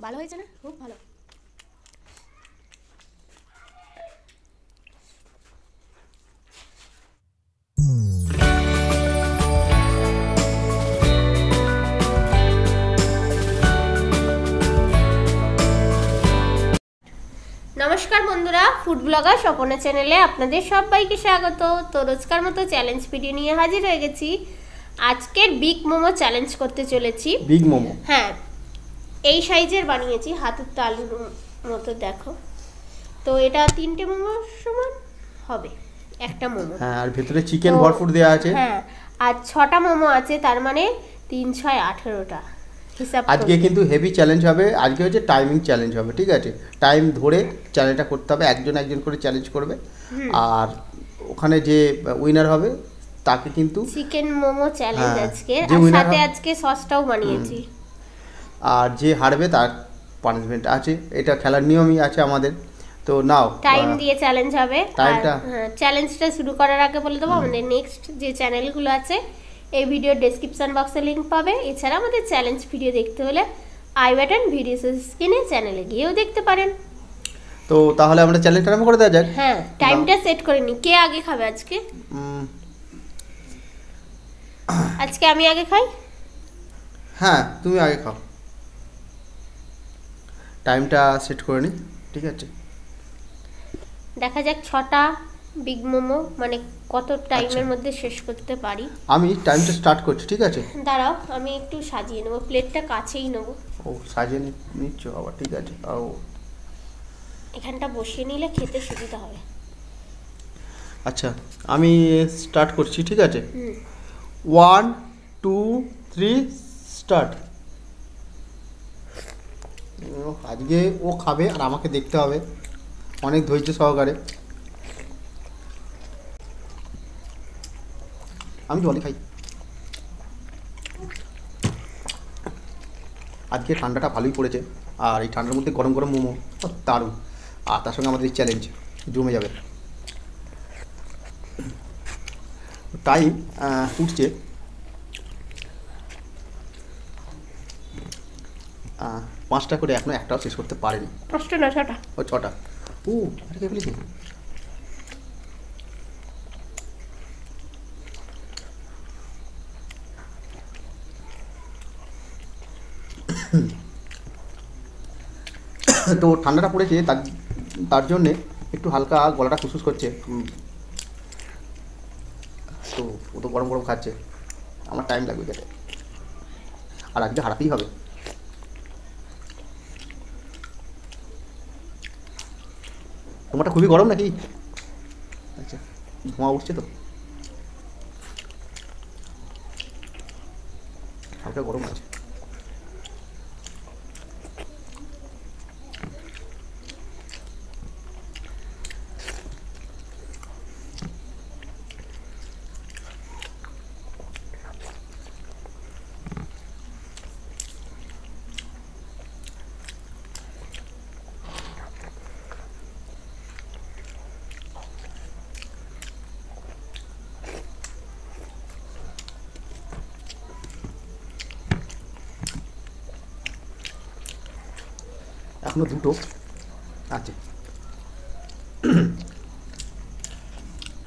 ভালো হয়েছে না? খুব ভালো। নমস্কার বন্ধুরা, ফুড ব্লগার স্বপনা চ্যানেলে আপনাদের সবাইকে স্বাগত। তো রোজকার মতো চ্যালেঞ্জ ভিডিও নিয়ে হাজির হয়ে গেছি। আজকের বিগ মোমো চ্যালেঞ্জ করতে চলেছি। বিগ মোমো, হ্যাঁ, এই সাইজের বানিয়েছি, হাতের তালুর মতো দেখো। তো এটা 3টে মোমো সমান হবে একটা মোমো। হ্যাঁ, আর ভেতরে চিকেন ভরপুর দেওয়া আছে। হ্যাঁ, আর 6টা মোমো আছে, তার মানে 3 6 18টা হিসাব। আজকে কিন্তু হেভি চ্যালেঞ্জ হবে। আজকে হচ্ছে টাইমিং চ্যালেঞ্জ হবে, ঠিক আছে? টাইম ধরে চ্যালেঞ্জটা করতে হবে, একজন একজন করে চ্যালেঞ্জ করবে। আর ওখানে যে উইনার হবে তাকে কিন্তু চিকেন মোমো চ্যালেঞ্জ আজকে, যে আর winner সাথে হবে- আজকে সসটাও বানিয়েছি। আর যে হারবে তার পানিশমেন্ট আছে। এটা খেলার নিয়মই আছে আমাদের। তো নাও টাইম দিয়ে চ্যালেঞ্জ হবে। আর টাইমটা চ্যালেঞ্জটা শুরু করার আগে বলে দেবো আমাদের নেক্সট যে চ্যানেলগুলো আছে, এই ভিডিওর ডেসক্রিপশন বক্সে লিংক পাবে। এছাড়া আমাদের চ্যালেঞ্জ ভিডিও দেখতে হলে আই বাটন ভিডিও স্ক্রিনে চ্যানেলে গিয়েও দেখতে পারেন। তো তাহলে আমরা চ্যালেঞ্জটা আরম্ভ করে দেওয়া যাক। হ্যাঁ, টাইমটা সেট করে নি। কে আগে খাবে আজকে? আজকে আমি আগে খাই। হ্যাঁ, তুমি আগে খাও। টাইমটা সেট করে নি, ঠিক আছে? দেখা যাক 6টা বিগ মোমো মানে কত টাইমের মধ্যে শেষ করতে পারি। আমি টাইমটা স্টার্ট করছি, ঠিক আছে? দাঁড়াও, আমি একটু সাজিয়ে নেবো, প্লেটটা কাছেই নেবো। ও, সাজিয়ে নিচ্ছ আবার, ঠিক আছে? ও এখানটা বসিয়ে নিলে খেতে সুবিধা হবে। আচ্ছা, আমি স্টার্ট করছি, ঠিক আছে? হুম। 1 2 3 স্টার্ট। আজকে ও খাবে আর আমাকে দেখতে হবে অনেক ধৈর্য সহকারে। আমি জলই খাই। আজকে ঠান্ডাটা ভালোই পড়েছে, আর এই ঠান্ডার মধ্যে গরম গরম মোমো দারুণ। আর তার সঙ্গে আমাদের এই চ্যালেঞ্জ জমে যাবে। টাইম ফুটছে 5টা করে, এখনো একটাও শেষ করতে পারেনি। 5টা না 6টা। ও 6টা। ও, এটা কে ফেলেছি? তো ঠান্ডাটা পড়েছে, তার জন্যে একটু হালকা গলাটা খুসখুস করছে। তো ও তো গরম গরম খাচ্ছে, আমার টাইম লাগবে খেতে। আর আজকে হারাতেই হবে। তোমারটা খুবই গরম নাকি? আচ্ছা, ধোঁয়া উঠছে তো, হালকা গরম আছে। এখনো দুটো আছে।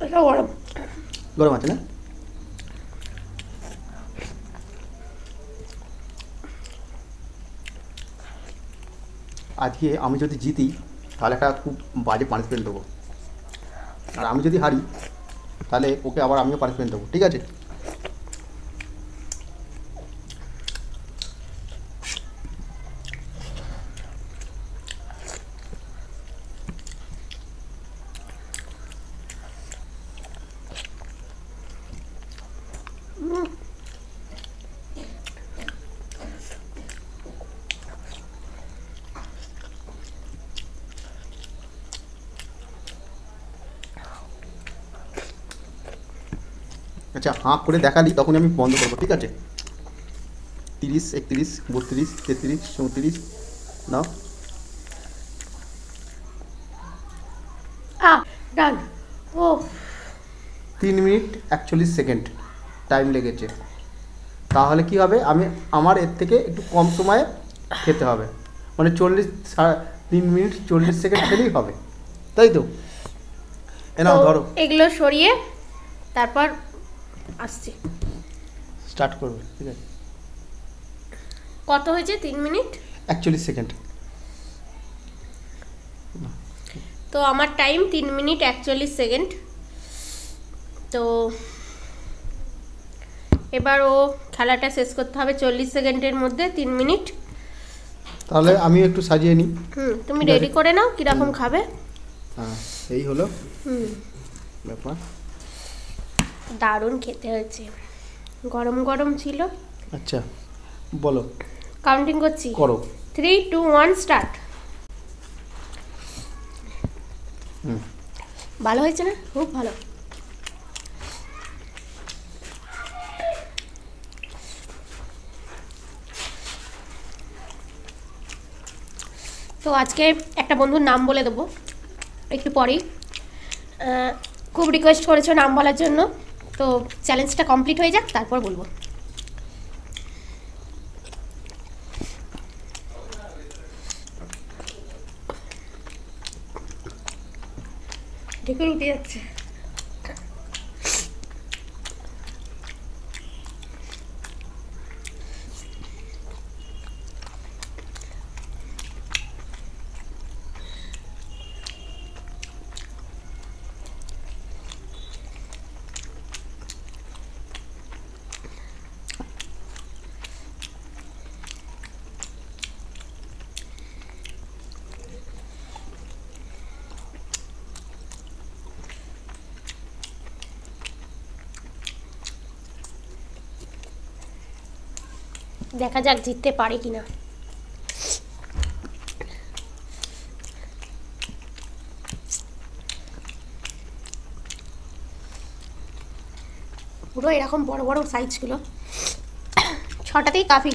এটা গরম। গরম আছে না? আজকে আমি যদি জিতি তাহলে একটা খুব বাজে পানিশমেন্ট দেবো, আর আমি যদি হারি তাহলে ওকে আবার আমিও পানিশমেন্ট দেবো, ঠিক আছে? আচ্ছা, হাঁ করে দেখালি তখন আমি বন্ধ করবো, ঠিক আছে? 30 31 32 33 34 নাও। ডান। ও, 3 মিনিট 41 সেকেন্ড টাইম লেগেছে। তাহলে কি হবে, আমার এর থেকে একটু কম সময়ে খেতে হবে। মানে 3 মিনিট 40 সেকেন্ড খেলেই হবে, তাই তো? নাও তো ধরো, এগুলো সরিয়ে তারপর আসছি। স্টার্ট করবে, ঠিক আছে? কত হয়েছে? 3 মিনিট 41 সেকেন্ড। তো আমার টাইম 3 মিনিট 41 সেকেন্ড। তো এবার ও খেলাটা শেষ করতে হবে 40 সেকেন্ডের মধ্যে, 3 মিনিট। তাহলে আমি একটু সাজিয়ে নিই। তুমি ঠিক আছে। রেডি করে নাও কীরকম খাবে। হ্যাঁ, এই হলো ব্যাপার। দারুণ খেতে হয়েছে, গরম গরম ছিল। আচ্ছা, বলো। কাউন্টিং করছি, করো। 3, 2, 1 স্টার্ট। ভালো হয়েছে না? খুব ভালো। তো আজকে একটা বন্ধুর নাম বলে দেবো একটু পরেই। খুব রিকোয়েস্ট করেছো নাম বলার জন্য, তো চ্যালেঞ্জটা কমপ্লিট হয়ে যাক তারপর বলবো। ঢেকুর উঠে যাচ্ছে। দেখা যাক জিততে পারে কিনা। পুরো এরকম বড় বড় সাইজগুলো 6টাতেই কাফি।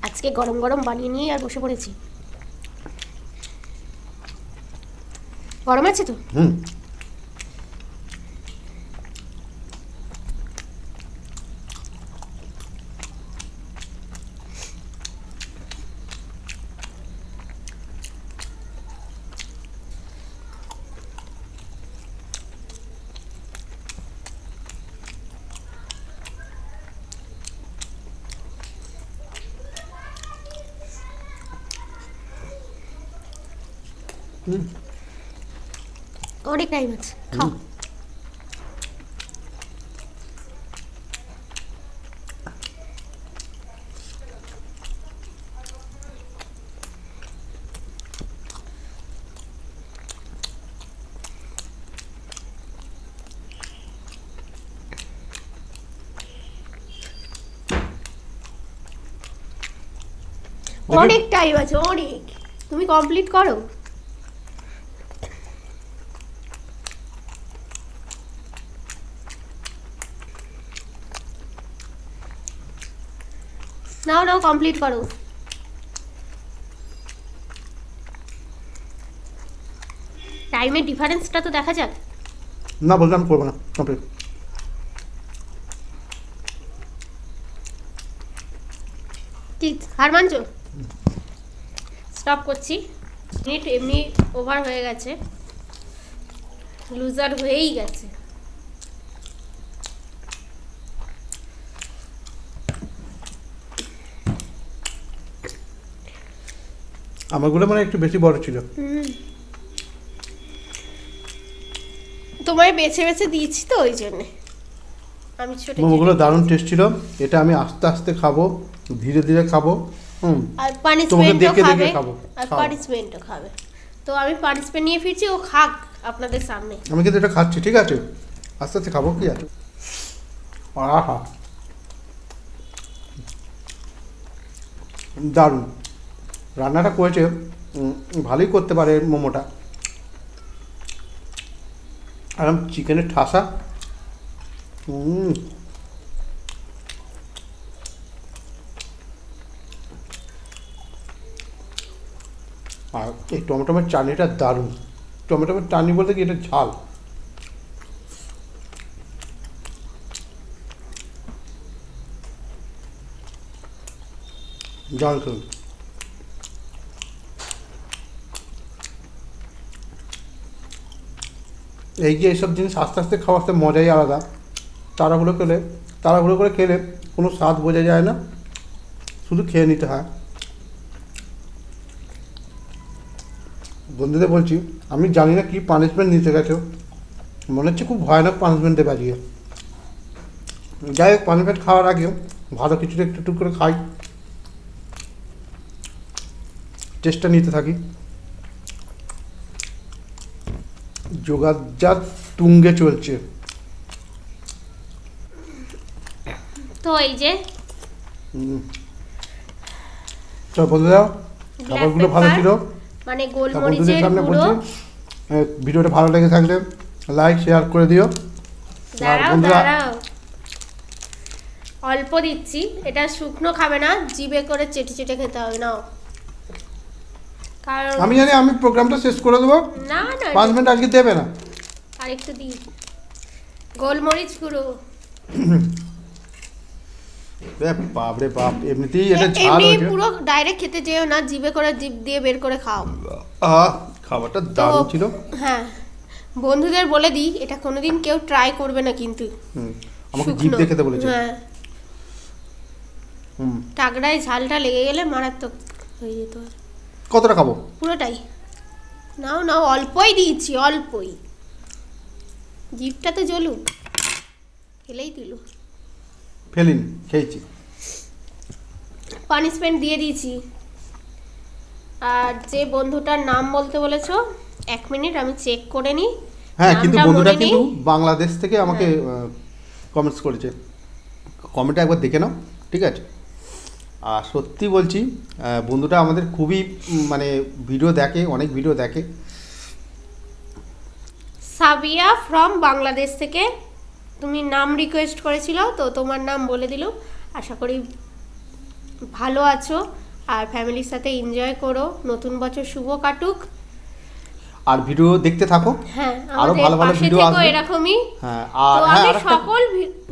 আজকে গরম গরম বানিয়ে নিয়ে আর বসে পড়েছি। গরম আছে তো? অনেক টাইম আছে, খাও। অনেক টাইম আছে, অনেক। তুমি কমপ্লিট করো। নাও নাও, কমপ্লিট করো। টাইমের ডিফারেন্সটা তো দেখা যাক। না, বললাম করবো না, কমপ্লিট। কি হার মানছো? স্টপ করছি। মিনিট এমনি ওভার হয়ে গেছে, লুজার হয়েই গেছে। আমারগুলো মানে একটু বেশি বড় ছিল। তোমায় বেছে বেছে দিয়েছি তো ওই জন্যে আমি ছোট। মোমোগুলো দারুণ টেস্ট ছিল। এটা আমি আস্তে আস্তে খাবো, ধীরে ধীরে খাবো। আর তোমাকে পানিশমেন্টও দেখে খাবে, দেখে খাবো। আর পানিশমেন্টও খাবে। তো আমি পানিশমেন্ট নিয়ে ফিরছি, ও খাক আপনাদের সামনে। আমি কিন্তু এটা খাচ্ছি, ঠিক আছে? আস্তে আস্তে খাবো, কি আছে? আহা, দারুণ রান্নাটা করেছে। ভালোই করতে পারে মোমোটা। আর চিকেনের ঠাসা। আর এই টমেটোমের চাটনিটা দারুণ। টমেটো টানি বলতে কি এটা ঝাল। জল খেলুন। এই যে এইসব জিনিস আস্তে আস্তে খাওয়াতে মজাই আলাদা। তাড়াহুড়ো করে খেলে কোনো স্বাদ বোঝা যায় না, শুধু খেয়ে নিতে হয়। বন্ধুদের বলছি, আমি জানি না কি পানিশমেন্ট নিতে গেছে, মনে হচ্ছে খুব ভয়ানক পানিশমেন্ট দেবে আজকে। যাই হোক, পানিশমেন্ট খাওয়ার আগে ভালো কিছুটা একটু একটু করে খাই, টেস্টটা নিতে থাকি। যোগাযোগ তুঙ্গে চলছে। তো এই যে চল বন্ধুরা, খাবারগুলো ভালো ছিল। মানে তা গোলমরিচের বন্ধুদের সামনে গুঁড়ো। বলছি, ভিডিওটা ভালো লেগে থাকলে লাইক শেয়ার করে দিও। আর দাঁড়াও বন্ধুরা, দাঁড়াও, অল্প দিচ্ছি, এটা শুকনো খাবে না, জিভে করে চেটে চেটে খেতে হবে। নাও, কারণ আমি জানি আমি প্রোগ্রামটা শেষ করে দেবো, না না 5 মিনিট আজকে দেবে না। আর একটু দিই গোলমরিচ গুঁড়ো। বাপরে বাপ, এমনিতেই এটা ঝাল এমনি হয়েছে। পুরো ডাইরেক্ট খেতে যেও না, জিভে করে জিভ দিয়ে বের করে খাও। খাবারটা দারুণ ছিল। হ্যাঁ, বন্ধুদের বলে দিই, এটা কোনোদিন কেউ ট্রাই করবে না কিন্তু। আমাকে জিভ দিয়ে খেতে বলেছে। হ্যাঁ, টাকরায় ঝালটা লেগে গেলে মারাত্মক হয়ে যেত। কতটা খাবো? পুরোটাই নাও নাও, অল্পই দিয়েছি, অল্পই। জিভটা তো জ্বলুক, ফেলেই দিল। ফেলিনি, খেয়েছি। পানিশমেন্ট দিয়ে দিয়েছি। আর যে বন্ধুটার নাম বলতে বলেছো, 1 মিনিট আমি চেক করে নিই। হ্যাঁ, কিন্তু নামটা বন্ধুটা মনে নেই। কিন্তু বাংলাদেশ থেকে আমাকে কমেন্টস করেছে। কমেন্টটা একবার দেখে নাও, ঠিক আছে? আর সত্যি বলছি, বন্ধুটা আমাদের খুবই মানে ভিডিও দেখে, অনেক ভিডিও দেখে। সাবিয়া ফ্রম বাংলাদেশ থেকে তুমি নাম রিকোয়েস্ট করেছিল, তো তোমার নাম বলে দিল। আশা করি ভালো আছো আর ফ্যামিলির সাথে এনজয় করো। নতুন বছর শুভ কাটুক। আর ভিডিও দেখতে থাকো। হ্যাঁ, আরো আমাদের ভালো ভালো পাশে ভিডিও থেকো আসবে এরকমই। হ্যাঁ, তো আর হ্যাঁ, আমি আরেকটা সকল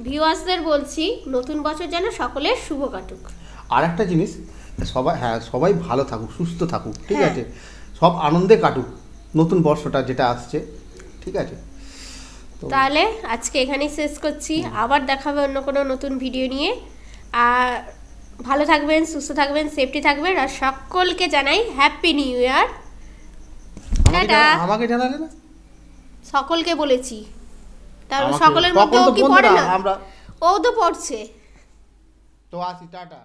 ভিউয়ার্সদের বলছি, নতুন বছর যেন সকলের শুভ কাটুক। আরেকটা জিনিস, সবাই ভালো থাকুক, সুস্থ থাকুক, ঠিক হ্যাঁ। আছে? সব আনন্দে কাটুক নতুন বর্ষটা যেটা আসছে, ঠিক আছে? তাহলে আজকে এখানেই শেষ করছি, আবার দেখাবে অন্য কোনো নতুন ভিডিও নিয়ে। আর ভালো থাকবেন, সুস্থ থাকবেন, সেফটি থাকবেন, আর সকলকে জানাই হ্যাপি নিউ ইয়ার। টাটা। আমাকে জানালে না? সকলকে বলেছি, তার আমাকে- সকলের মধ্যে তখন ও তো কি বন্ধুরা, পড়ে না? আমরা ও তো পড়ছে। তো আসি, টাটা।